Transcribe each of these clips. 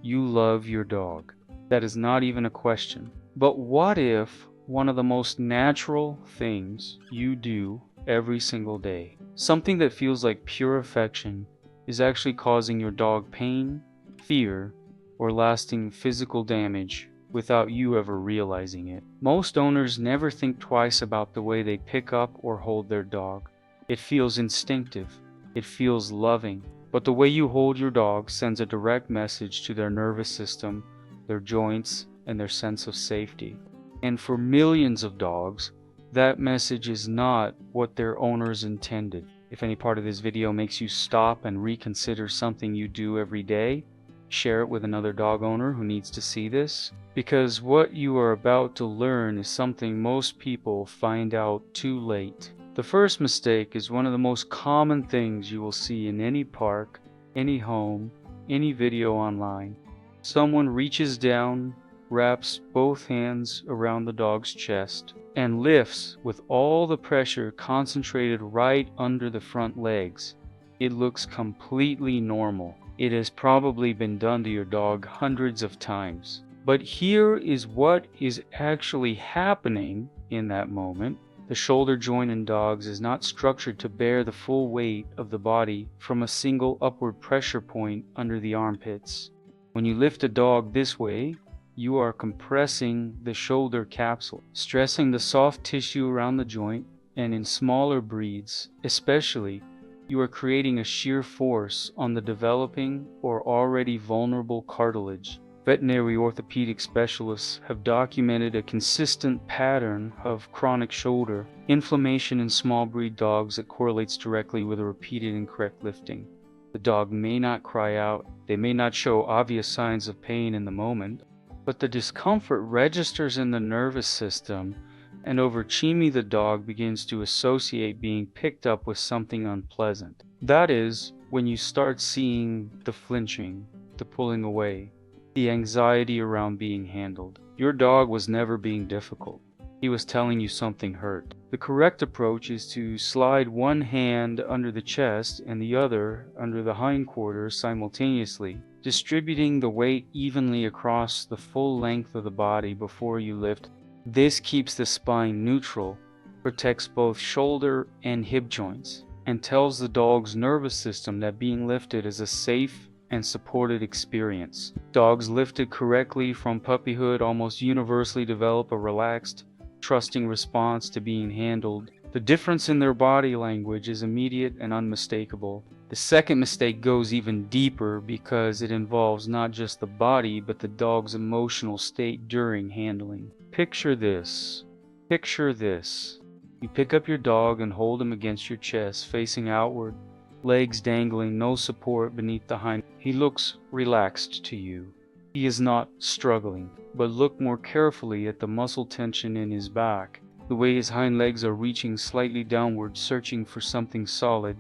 you love your dog. That is not even a question. But what if one of the most natural things you do every single day, something that feels like pure affection, is actually causing your dog pain, fear, or lasting physical damage without you ever realizing it? Most owners never think twice about the way they pick up or hold their dog. It feels instinctive. It feels loving. But the way you hold your dog sends a direct message to their nervous system, their joints, and their sense of safety. And for millions of dogs, that message is not what their owners intended. If any part of this video makes you stop and reconsider something you do every day, share it with another dog owner who needs to see this, because what you are about to learn is something most people find out too late. The first mistake is one of the most common things you will see in any park, any home, any video online. Someone reaches down, wraps both hands around the dog's chest, and lifts with all the pressure concentrated right under the front legs. It looks completely normal. It has probably been done to your dog hundreds of times. But here is what is actually happening in that moment. The shoulder joint in dogs is not structured to bear the full weight of the body from a single upward pressure point under the armpits. When you lift a dog this way, you are compressing the shoulder capsule, stressing the soft tissue around the joint, and in smaller breeds, especially, you are creating a shear force on the developing or already vulnerable cartilage. Veterinary orthopedic specialists have documented a consistent pattern of chronic shoulder inflammation in small breed dogs that correlates directly with a repeated incorrect lifting. The dog may not cry out, they may not show obvious signs of pain in the moment, but the discomfort registers in the nervous system, and over Chimi the dog begins to associate being picked up with something unpleasant. That is, when you start seeing the flinching, the pulling away, the anxiety around being handled. Your dog was never being difficult. He was telling you something hurt. The correct approach is to slide one hand under the chest and the other under the hindquarters simultaneously, distributing the weight evenly across the full length of the body before you lift. This keeps the spine neutral, protects both shoulder and hip joints, and tells the dog's nervous system that being lifted is a safe and supported experience. Dogs lifted correctly from puppyhood almost universally develop a relaxed, trusting response to being handled. The difference in their body language is immediate and unmistakable. The second mistake goes even deeper because it involves not just the body but the dog's emotional state during handling. Picture this. Picture this. You pick up your dog and hold him against your chest, facing outward, legs dangling, no support beneath the hind. He looks relaxed to you. He is not struggling, but look more carefully at the muscle tension in his back, the way his hind legs are reaching slightly downward, searching for something solid,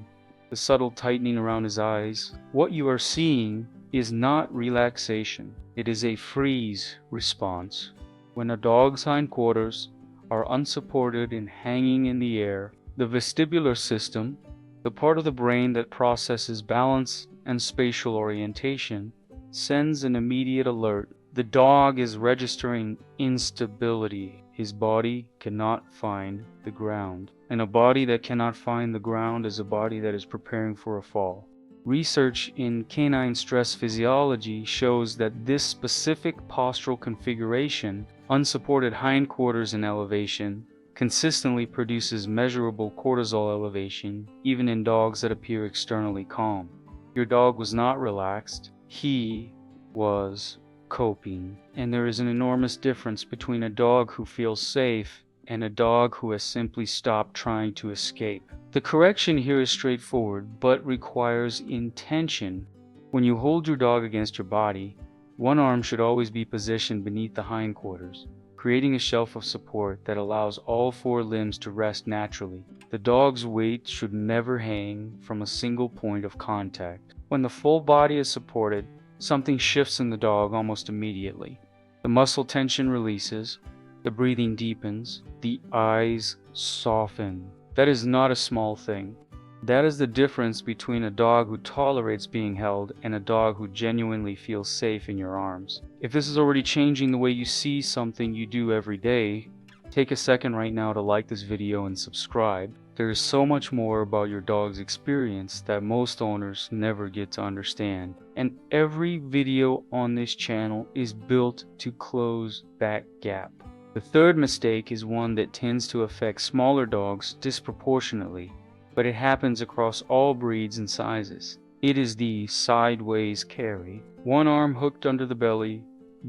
the subtle tightening around his eyes. What you are seeing is not relaxation. It is a freeze response. When a dog's hindquarters are unsupported and hanging in the air, the vestibular system, the part of the brain that processes balance and spatial orientation, sends an immediate alert. The dog is registering instability. His body cannot find the ground. And a body that cannot find the ground is a body that is preparing for a fall. Research in canine stress physiology shows that this specific postural configuration, unsupported hindquarters in elevation, consistently produces measurable cortisol elevation, even in dogs that appear externally calm. Your dog was not relaxed. He was coping. And there is an enormous difference between a dog who feels safe and a dog who has simply stopped trying to escape. The correction here is straightforward, but requires intention. When you hold your dog against your body, one arm should always be positioned beneath the hindquarters, creating a shelf of support that allows all four limbs to rest naturally. The dog's weight should never hang from a single point of contact. When the full body is supported, something shifts in the dog almost immediately. The muscle tension releases, the breathing deepens, the eyes soften. That is not a small thing. That is the difference between a dog who tolerates being held and a dog who genuinely feels safe in your arms. If this is already changing the way you see something you do every day, take a second right now to like this video and subscribe. There is so much more about your dog's experience that most owners never get to understand, and every video on this channel is built to close that gap. The third mistake is one that tends to affect smaller dogs disproportionately, but it happens across all breeds and sizes. It is the sideways carry. One arm hooked under the belly,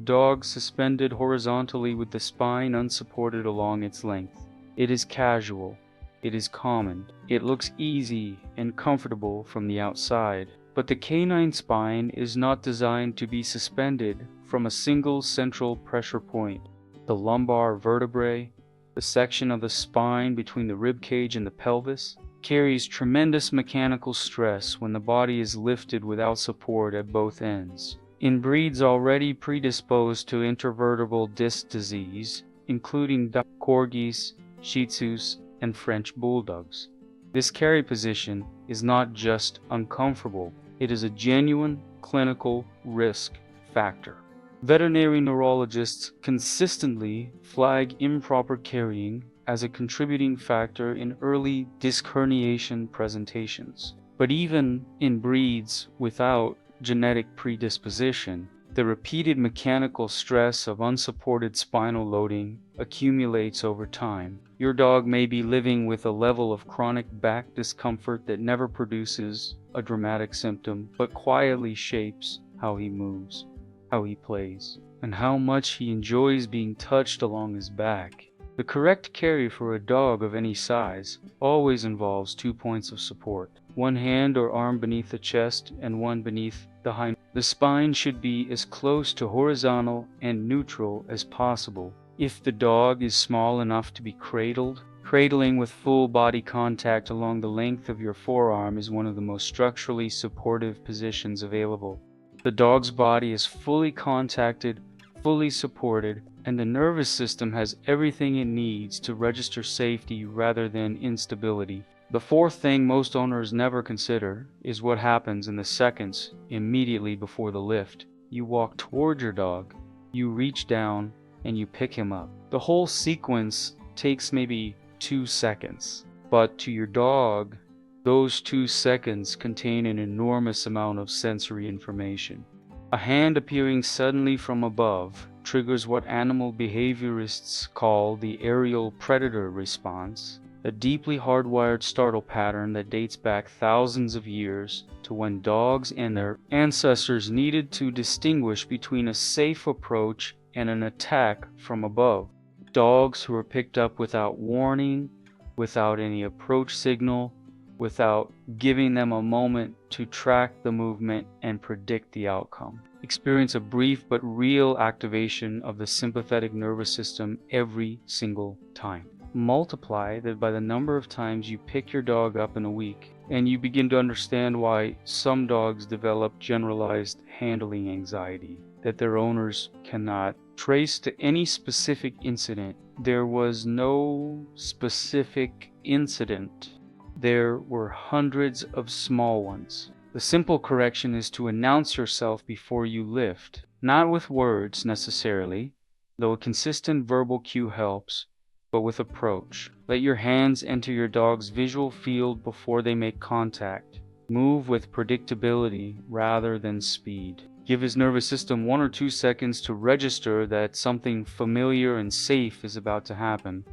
dog suspended horizontally with the spine unsupported along its length. It is casual. It is common. It looks easy and comfortable from the outside, but the canine spine is not designed to be suspended from a single central pressure point. The lumbar vertebrae, the section of the spine between the rib cage and the pelvis, carries tremendous mechanical stress when the body is lifted without support at both ends. In breeds already predisposed to intervertebral disc disease, including corgis, shih tzus, and French bulldogs, this carry position is not just uncomfortable, it is a genuine clinical risk factor. Veterinary neurologists consistently flag improper carrying as a contributing factor in early disc herniation presentations. But even in breeds without genetic predisposition, the repeated mechanical stress of unsupported spinal loading accumulates over time. Your dog may be living with a level of chronic back discomfort that never produces a dramatic symptom, but quietly shapes how he moves, how he plays, and how much he enjoys being touched along his back. The correct carry for a dog of any size always involves 2 points of support, one hand or arm beneath the chest and one beneath the hind. The spine should be as close to horizontal and neutral as possible. If the dog is small enough to be cradled, cradling with full body contact along the length of your forearm is one of the most structurally supportive positions available. The dog's body is fully contacted, fully supported, and the nervous system has everything it needs to register safety rather than instability. The fourth thing most owners never consider is what happens in the seconds immediately before the lift. You walk toward your dog, you reach down, and you pick him up. The whole sequence takes maybe 2 seconds, but to your dog, those 2 seconds contain an enormous amount of sensory information. A hand appearing suddenly from above triggers what animal behaviorists call the aerial predator response, a deeply hardwired startle pattern that dates back thousands of years to when dogs and their ancestors needed to distinguish between a safe approach and an attack from above. Dogs who were picked up without warning, without any approach signal, without giving them a moment to track the movement and predict the outcome, experience a brief but real activation of the sympathetic nervous system every single time. Multiply that by the number of times you pick your dog up in a week, and you begin to understand why some dogs develop generalized handling anxiety that their owners cannot trace to any specific incident. There was no specific incident. There were hundreds of small ones. The simple correction is to announce yourself before you lift, not with words necessarily, though a consistent verbal cue helps, but with approach. Let your hands enter your dog's visual field before they make contact. Move with predictability rather than speed. Give his nervous system 1 or 2 seconds to register that something familiar and safe is about to happen.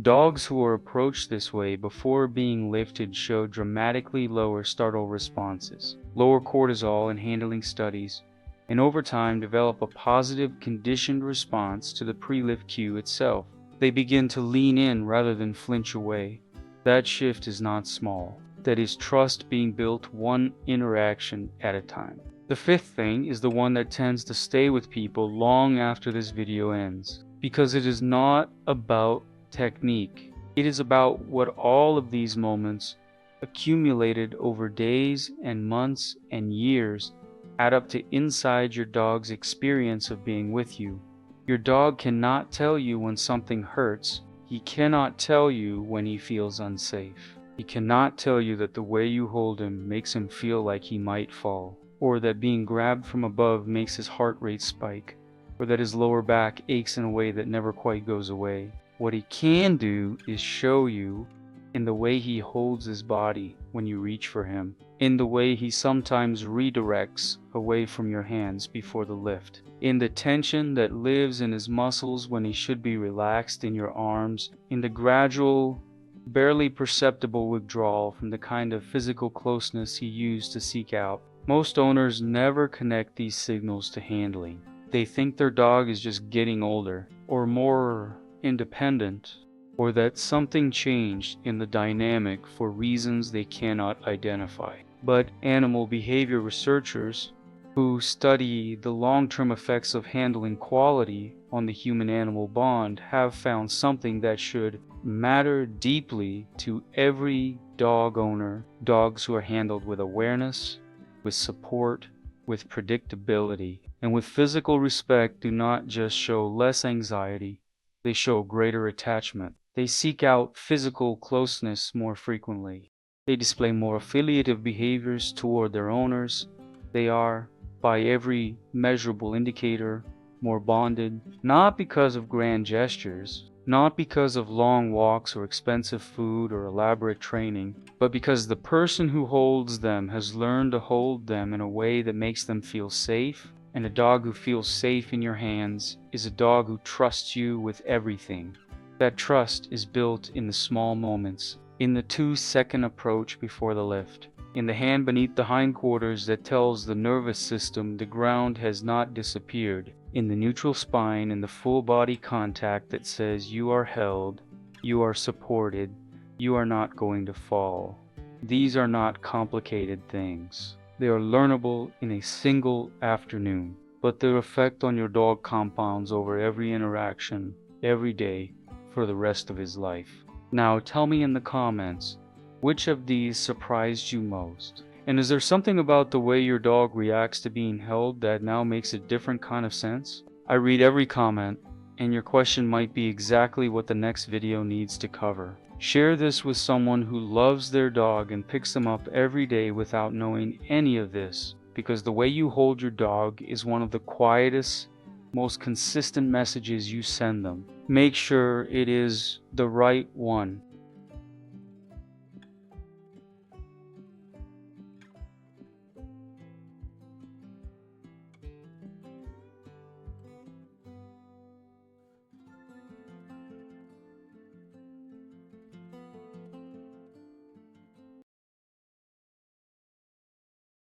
Dogs who are approached this way before being lifted show dramatically lower startle responses, lower cortisol in handling studies, and over time develop a positive conditioned response to the pre-lift cue itself. They begin to lean in rather than flinch away. That shift is not small. That is trust being built one interaction at a time. The fifth thing is the one that tends to stay with people long after this video ends, because it is not about technique. It is about what all of these moments, accumulated over days and months and years, add up to inside your dog's experience of being with you. Your dog cannot tell you when something hurts. He cannot tell you when he feels unsafe. He cannot tell you that the way you hold him makes him feel like he might fall, or that being grabbed from above makes his heart rate spike, or that his lower back aches in a way that never quite goes away. What he can do is show you in the way he holds his body when you reach for him, in the way he sometimes redirects away from your hands before the lift, in the tension that lives in his muscles when he should be relaxed in your arms, in the gradual, barely perceptible withdrawal from the kind of physical closeness he used to seek out. Most owners never connect these signals to handling. They think their dog is just getting older, or more independent, or that something changed in the dynamic for reasons they cannot identify. But animal behavior researchers who study the long-term effects of handling quality on the human-animal bond have found something that should matter deeply to every dog owner. Dogs who are handled with awareness, with support, with predictability, and with physical respect do not just show less anxiety, they show greater attachment. They seek out physical closeness more frequently. They display more affiliative behaviors toward their owners. They are, by every measurable indicator, more bonded, not because of grand gestures, not because of long walks or expensive food or elaborate training, but because the person who holds them has learned to hold them in a way that makes them feel safe. And a dog who feels safe in your hands is a dog who trusts you with everything. That trust is built in the small moments, in the 2-second approach before the lift, in the hand beneath the hindquarters that tells the nervous system the ground has not disappeared, in the neutral spine and the full body contact that says you are held, you are supported, you are not going to fall. These are not complicated things. They are learnable in a single afternoon, but their effect on your dog compounds over every interaction, every day, for the rest of his life. Now tell me in the comments, which of these surprised you most? And is there something about the way your dog reacts to being held that now makes a different kind of sense? I read every comment, and your question might be exactly what the next video needs to cover. Share this with someone who loves their dog and picks them up every day without knowing any of this, because the way you hold your dog is one of the quietest, most consistent messages you send them. Make sure it is the right one.